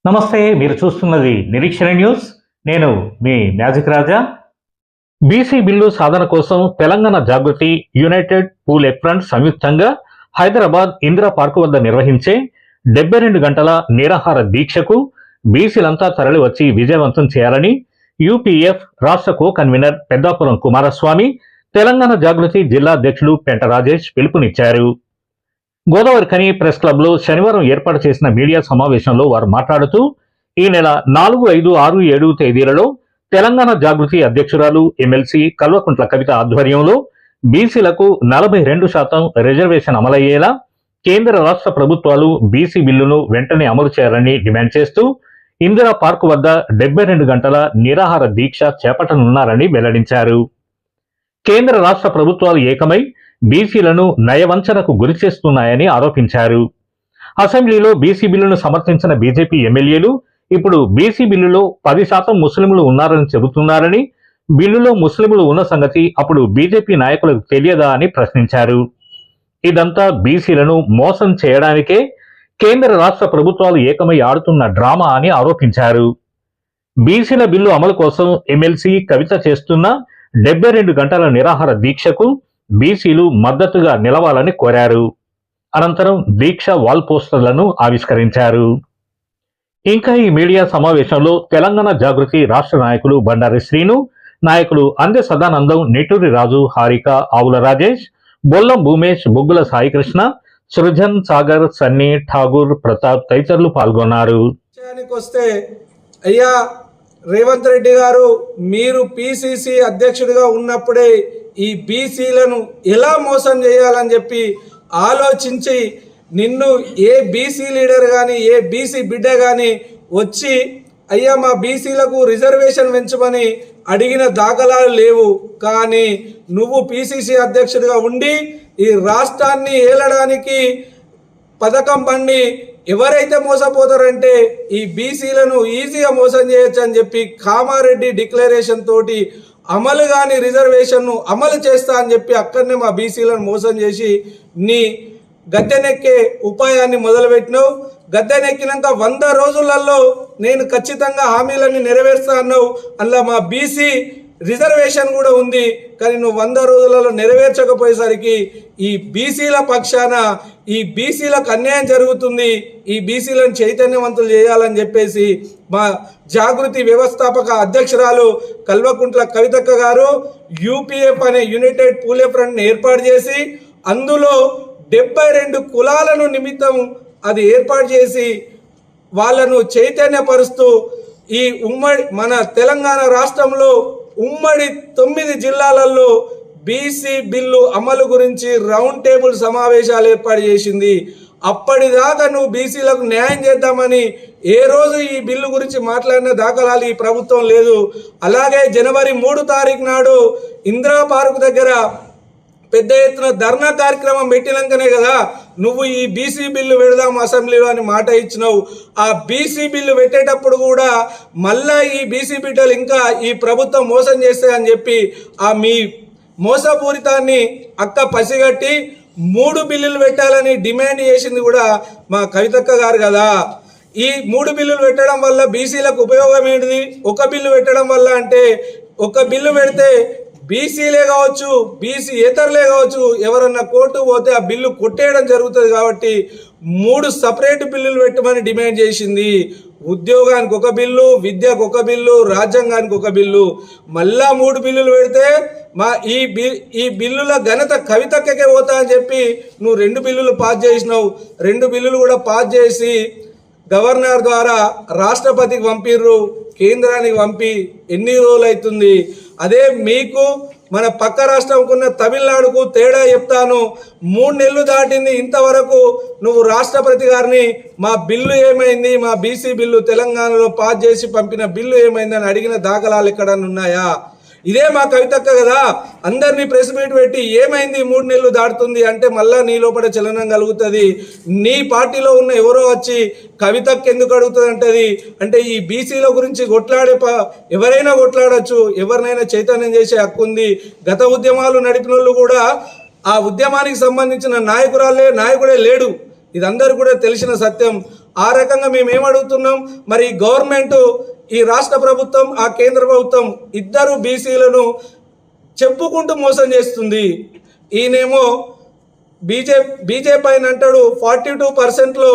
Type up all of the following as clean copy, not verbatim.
నమస్తే. మీరు చూస్తున్నది నిరీక్షణ న్యూస్. నేను మీ మ్యాజిక్ రాజా. బీసీ బిల్లు సాధన కోసం తెలంగాణ జాగృతి, యునైటెడ్ పూల్ ఫ్రంట్ సంయుక్తంగా హైదరాబాద్ ఇందిరా పార్కు వద్ద నిర్వహించే 72 గంటల నిరాహార దీక్షకు బీసీలంతా తరలివచ్చి విజయవంతం చేయాలని యూపీఎఫ్ రాష్ట్ర కో కన్వీనర్ పెద్దాపురం కుమారస్వామి, తెలంగాణ జాగృతి జిల్లా అధ్యక్షుడు పెంట రాజేష్ పిలుపునిచ్చారు. గోదావరిఖని ప్రెస్ క్లబ్లో శనివారం ఏర్పాటు చేసిన మీడియా సమావేశంలో వారు మాట్లాడుతూ, ఈ నెల 4, 5, 6, 7 తేదీలలో తెలంగాణ జాగృతి అధ్యక్షురాలు ఎమ్మెల్సీ కల్వకుంట్ల కవిత ఆధ్వర్యంలో బీసీలకు 42% రిజర్వేషన్ అమలయ్యేలా కేంద్ర రాష్ట్ర ప్రభుత్వాలు బీసీ బిల్లును వెంటనే అమలు చేయాలని డిమాండ్ చేస్తూ ఇందిరా పార్కు వద్ద 72 గంటల నిరాహార దీక్ష చేపట్టనున్నారని వెల్లడించారు. కేంద్ర రాష్ట్ర ప్రభుత్వాలు ఏకమై బీసీలను నయవంచనకు గురిచేస్తున్నాయని ఆరోపించారు. అసెంబ్లీలో బీసీ బిల్లును సమర్థించిన బీజేపీ ఎమ్మెల్యేలు ఇప్పుడు బీసీ బిల్లులో 10% ముస్లింలు ఉన్నారని చెబుతున్నారని, బిల్లులో ముస్లింలు ఉన్న సంగతి అప్పుడు బీజేపీ నాయకులకు తెలియదా అని ప్రశ్నించారు. ఇదంతా బీసీలను మోసం చేయడానికే కేంద్ర రాష్ట్ర ప్రభుత్వాలు ఏకమై ఆడుతున్న డ్రామా అని ఆరోపించారు. బీసీల బిల్లు అమలు కోసం ఎమ్మెల్సీ కవిత చేస్తున్న 72 గంటల నిరాహార దీక్షకు బీసీలు మద్దతుగా నిలవాలని కోరారు. అనంతరం దీక్ష వాల్ పోస్టర్లను ఆవిష్కరించారు. ఇంకా ఈ మీడియా సమావేశంలో తెలంగాణ జాగృతి రాష్ట్ర నాయకులు బండారి శ్రీను, నాయకులు అందె సదానందం, నిట్టూరి రాజు, హారిక, ఆవుల రాజేష్, బొల్లం భూమేష్, బొగ్గుల సాయికృష్ణ, సృజన్, సాగర్, సన్నీ, ఠాగూర్, ప్రతాప్ తదితరులు పాల్గొన్నారు. అయ్యా రేవంత్ రెడ్డి గారు, మీరు పిసిసి అధ్యక్షుడిగా ఉన్నప్పుడే ఈ బీసీలను ఎలా మోసం చేయాలని చెప్పి ఆలోచించి నిన్ను ఏ బీసీ లీడర్ కానీ ఏ బీసీ బిడ్డ కానీ వచ్చి అయ్యా మా బీసీలకు రిజర్వేషన్ పెంచమని అడిగిన దాఖలాలు లేవు. కానీ నువ్వు పిసిసి అధ్యక్షుడిగా ఉండి ఈ రాష్ట్రాన్ని ఏలడానికి పథకం పండి ఎవరైతే మోసపోతారంటే ఈ బీసీలను ఈజీగా మోసం చేయొచ్చు అని చెప్పి కామారెడ్డి డిక్లరేషన్ తోటి అమలు కాని రిజర్వేషన్ను అమలు చేస్తా అని చెప్పి అక్కడనే మా బీసీలను మోసం చేసి నీ గద్దెనెక్కే ఉపాయాన్ని మొదలుపెట్టినావు. గద్దెనెక్కినాక 100 రోజులలో నేను ఖచ్చితంగా హామీలన్నీ నెరవేరుస్తా అన్నావు. అందులో మా బీసీ రిజర్వేషన్ కూడా ఉంది. కానీ నువ్వు 100 రోజులలో నెరవేర్చకపోయేసరికి ఈ బీసీల పక్షాన ఈ బీసీలకు అన్యాయం జరుగుతుంది, ఈ బీసీలను చైతన్యవంతులు చేయాలని చెప్పేసి మా జాగృతి వ్యవస్థాపక అధ్యక్షురాలు కల్వకుంట్ల కవితక్క గారు యూపీఎఫ్ అనే యునైటెడ్ పూల్ ఫ్రంట్ని ఏర్పాటు చేసి అందులో 72 కులాలను నిమిత్తం అది ఏర్పాటు చేసి వాళ్ళను చైతన్యపరుస్తూ ఈ ఉమ్మడి మన తెలంగాణ రాష్ట్రంలో ఉమ్మడి 9 జిల్లాలలో బీసీ బిల్లు అమలు గురించి రౌండ్ టేబుల్ సమావేశాలు ఏర్పాటు చేసింది. అప్పటిదాకా నువ్వు బీసీలకు న్యాయం చేద్దామని ఏ రోజు ఈ బిల్లు గురించి మాట్లాడిన దాఖలాలు ఈ ప్రభుత్వం లేదు. అలాగే జనవరి 3 తారీఖు నాడు ఇందిరా పార్కు దగ్గర పెద్ద ఎత్తున ధర్నా కార్యక్రమం పెట్టినాకనే కదా నువ్వు ఈ బీసీ బిల్లు పెడదాం అసెంబ్లీలో అని మాట ఇచ్చినావు. ఆ బీసీ బిల్లు పెట్టేటప్పుడు కూడా మళ్ళా ఈ బీసీ బిడ్డలు ఇంకా ఈ ప్రభుత్వం మోసం చేస్తాయని చెప్పి ఆ మీ మోసపూరితాన్ని అక్క పసిగట్టి 3 బిల్లులు పెట్టాలని డిమాండ్ చేసింది కూడా మా కవితక్క గారు కదా. ఈ 3 బిల్లులు పెట్టడం వల్ల బీసీలకు ఉపయోగం ఏంటిది? ఒక బిల్లు పెట్టడం వల్ల అంటే ఒక బిల్లు పెడితే బీసీలే కావచ్చు, బీసీ ఇతరులే కావచ్చు, ఎవరన్నా కోర్టు పోతే ఆ బిల్లు కొట్టేయడం జరుగుతుంది. కాబట్టి 3 సపరేట్ బిల్లులు పెట్టమని డిమాండ్ చేసింది. ఉద్యోగానికి ఒక బిల్లు, విద్యకు ఒక బిల్లు, రాజ్యాంగానికి ఒక బిల్లు. మళ్ళా 3 బిల్లులు పెడితే మా ఈ బిల్లుల ఘనత కవితక్కకే పోతా అని చెప్పి నువ్వు 2 బిల్లులు పాస్ చేసినావు. 2 బిల్లులు కూడా పాస్ చేసి గవర్నర్ ద్వారా రాష్ట్రపతికి పంపిర్రు, కేంద్రానికి పంపి ఎన్ని రోజులు అవుతుంది? అదే మీకు మన పక్క రాష్ట్రంకున్న తమిళనాడుకు తేడా చెప్తాను. 3 నెలలు దాటింది, ఇంతవరకు నువ్వు రాష్ట్రపతి గారిని మా బిల్లు ఏమైంది, మా బీసీ బిల్లు తెలంగాణలో పాస్ చేసి పంపిన బిల్లు ఏమైందని అడిగిన దాఖలాలు ఎక్కడన్నా ఉన్నాయా? ఇదే మా కవితక్క కదా అందరినీ ప్రెస్ మీట్ పెట్టి ఏమైంది 3 నెలలు దాటుతుంది అంటే మళ్ళా నీ లోపల చలనం కలుగుతుంది. నీ పార్టీలో ఉన్న ఎవరో వచ్చి కవితక్క ఎందుకు అడుగుతుంది అంటది. అంటే ఈ బీసీల గురించి కొట్లాడే ఎవరైనా కొట్లాడచ్చు, ఎవరినైనా చైతన్యం చేసే హక్కు ఉంది. గత ఉద్యమాలు నడిపిన వాళ్ళు కూడా ఆ ఉద్యమానికి సంబంధించిన నాయకుడే లేడు. ఇదందరూ కూడా తెలిసిన సత్యం. ఆ రకంగా మేము ఏమడుగుతున్నాం, మరి గవర్నమెంట్, ఈ రాష్ట్ర ప్రభుత్వం, ఆ కేంద్ర ప్రభుత్వం ఇద్దరు బీసీలను చెప్పుకుంటూ మోసం చేస్తుంది. ఈయనేమో బీజేపీ అని అంటాడు 42%లో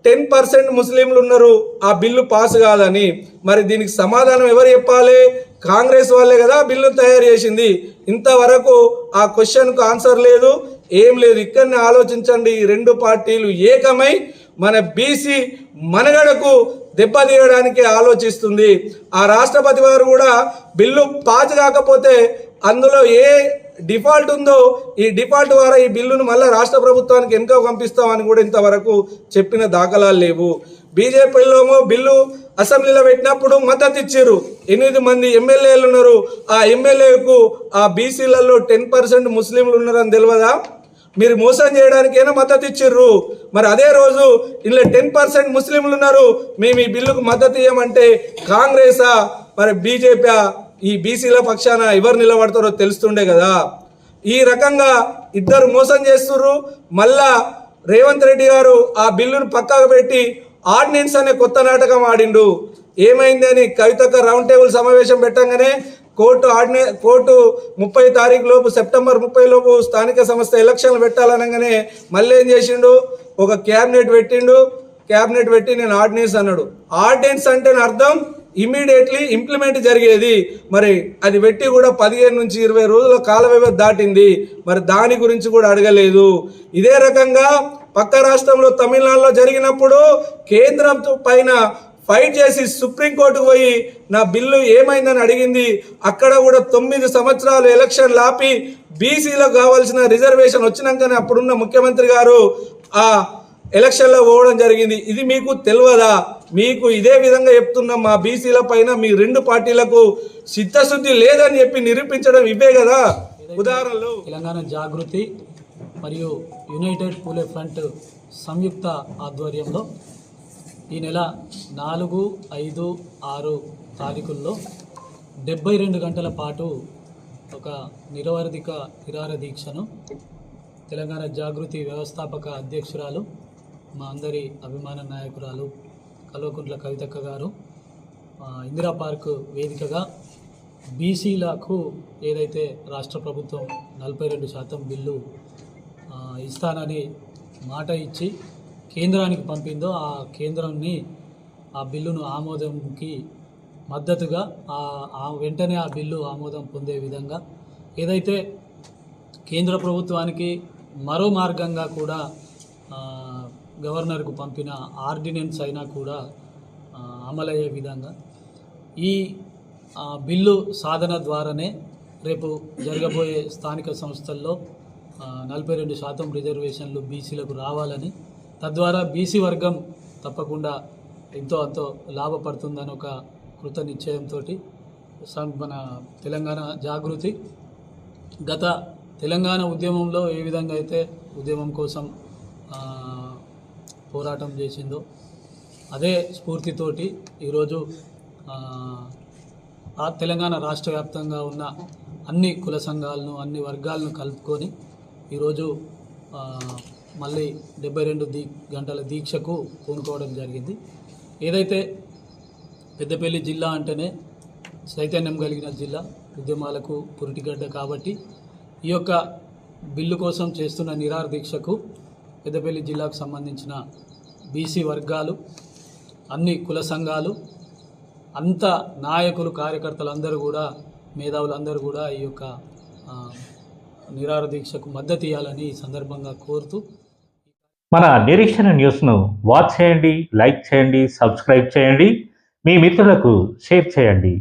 10% ముస్లింలు ఉన్నారు, ఆ బిల్లు పాస్ కాదని. మరి దీనికి సమాధానం ఎవరు చెప్పాలి? కాంగ్రెస్ వాళ్ళే కదా బిల్లు తయారు చేసింది. ఇంతవరకు ఆ క్వశ్చన్కు ఆన్సర్ లేదు, ఏం లేదు. ఇక్కడనే ఆలోచించండి, ఈ రెండు పార్టీలు ఏకమై మన బీసీ మనగడకు దెబ్బతీయడానికి ఆలోచిస్తుంది. ఆ రాష్ట్రపతి వారు కూడా బిల్లు పాస్ కాకపోతే అందులో ఏ డిఫాల్ట్ ఉందో ఈ డిఫాల్ట్ ద్వారా ఈ బిల్లును మళ్ళీ రాష్ట్ర ప్రభుత్వానికి వెనుక పంపిస్తామని కూడా ఇంతవరకు చెప్పిన దాఖలాలు లేవు. బీజేపీలోమో బిల్లు అసెంబ్లీలో పెట్టినప్పుడు మద్దతు ఇచ్చారు, 8 మంది ఎమ్మెల్యేలు ఉన్నారు. ఆ ఎమ్మెల్యేకు ఆ బీసీలలో 10% ముస్లింలు ఉన్నారని తెలియదా? మీరు మోసం చేయడానికైనా మద్దతు ఇచ్చిర్రు. మరి అదే రోజు ఇలా 10% ముస్లింలు ఉన్నారు, మేము ఈ బిల్లుకు మద్దతు ఇవ్వమంటే కాంగ్రెసా మరి బీజేపీ ఈ బీసీల పక్షాన ఎవరు నిలబడతారో తెలుస్తుండే కదా. ఈ రకంగా ఇద్దరు మోసం చేస్తుర్రు. మళ్ళా రేవంత్ రెడ్డి గారు ఆ బిల్లును పక్కకు పెట్టి ఆర్డినెన్స్ అనే కొత్త నాటకం ఆడిండు. ఏమైందని కవితక్క రౌండ్ టేబుల్ సమావేశం పెట్టంగానే కోర్టు 30 తారీఖు లోపు, సెప్టెంబర్ 30 లోపు స్థానిక సంస్థ ఎలక్షన్లు పెట్టాలనగానే మళ్ళీ ఏం చేసిండు, ఒక క్యాబినెట్ పెట్టి నేను ఆర్డినెన్స్ అన్నాడు. ఆర్డినెన్స్ అంటే అర్థం ఇమీడియట్లీ ఇంప్లిమెంట్ జరిగేది. మరి అది పెట్టి కూడా 15 నుంచి 20 రోజుల కాల వ్యవధి దాటింది. మరి దాని గురించి కూడా అడగలేదు. ఇదే రకంగా పక్క రాష్ట్రంలో తమిళనాడులో జరిగినప్పుడు కేంద్రం పైన ఫైట్ చేసి సుప్రీంకోర్టుకు పోయి నా బిల్లు ఏమైందని అడిగింది. అక్కడ కూడా 9 సంవత్సరాలు ఎలక్షన్లు ఆపి బీసీలకు కావాల్సిన రిజర్వేషన్ వచ్చినాకనే అప్పుడున్న ముఖ్యమంత్రి గారు ఆ ఎలక్షన్లో పోవడం జరిగింది. ఇది మీకు తెలియదా? మీకు ఇదే విధంగా చెప్తున్నాం, మా బీసీల పైన మీ రెండు పార్టీలకు చిత్తశుద్ధి లేదని చెప్పి నిరూపించడం ఇవే కదా ఉదాహరణలు. తెలంగాణ జాగృతి మరియు యునైటెడ్ పూలే ఫ్రంట్ సంయుక్త ఆధ్వర్యంలో ఈ నెల 4, 5, 6 తారీఖుల్లో 72 గంటల పాటు ఒక నిరవధిక దీక్షను తెలంగాణ జాగృతి వ్యవస్థాపక అధ్యక్షురాలు, మా అందరి అభిమాన నాయకురాలు కల్వకుంట్ల కవితక్క గారు ఇందిరా పార్క్ వేదికగా బీసీలకు ఏదైతే రాష్ట్ర ప్రభుత్వం 42% బిల్లు ఇస్తానని మాట ఇచ్చి కేంద్రానికి పంపిందో ఆ కేంద్రాన్ని ఆ బిల్లును ఆమోదంకి మద్దతుగా వెంటనే ఆ బిల్లు ఆమోదం పొందే విధంగా ఏదైతే కేంద్ర ప్రభుత్వానికి మరో మార్గంగా కూడా గవర్నర్కు పంపిన ఆర్డినెన్స్ అయినా కూడా అమలయ్యే విధంగా ఈ బిల్లు సాధన ద్వారానే రేపు జరగబోయే స్థానిక సంస్థల్లో 42% రిజర్వేషన్లు బీసీలకు రావాలని, తద్వారా బీసీ వర్గం తప్పకుండా ఎంతో లాభపడుతుందని ఒక కృత నిశ్చయంతో మన తెలంగాణ జాగృతి గత తెలంగాణ ఉద్యమంలో ఏ విధంగా అయితే ఉద్యమం కోసం పోరాటం చేసిందో అదే స్ఫూర్తితోటి ఈరోజు తెలంగాణ రాష్ట్ర వ్యాప్తంగా ఉన్న అన్ని కుల సంఘాలను, అన్ని వర్గాలను కలుపుకొని ఈరోజు మళ్ళీ 72 గంటల దీక్షకు పూనుకోవడం జరిగింది. ఏదైతే పెద్దపల్లి జిల్లా అంటేనే చైతన్యం కలిగిన జిల్లా, ఉద్యమాలకు పురిటిగడ్డ కాబట్టి ఈ యొక్క బిల్లు కోసం చేస్తున్న నిరాహార దీక్షకు పెద్దపల్లి జిల్లాకు సంబంధించిన బీసీ వర్గాలు, అన్ని కుల సంఘాలు, అంత నాయకులు, కార్యకర్తలు అందరూ కూడా, మేధావులందరూ కూడా ఈ యొక్క నిరాహార దీక్షకు మద్దతు ఇవ్వాలని ఈ సందర్భంగా కోరుతూ మన నిరీక్షణ న్యూస్ను వాచ్ చేయండి, లైక్ చేయండి, సబ్స్క్రైబ్ చేయండి, మీ మిత్రులకు షేర్ చేయండి.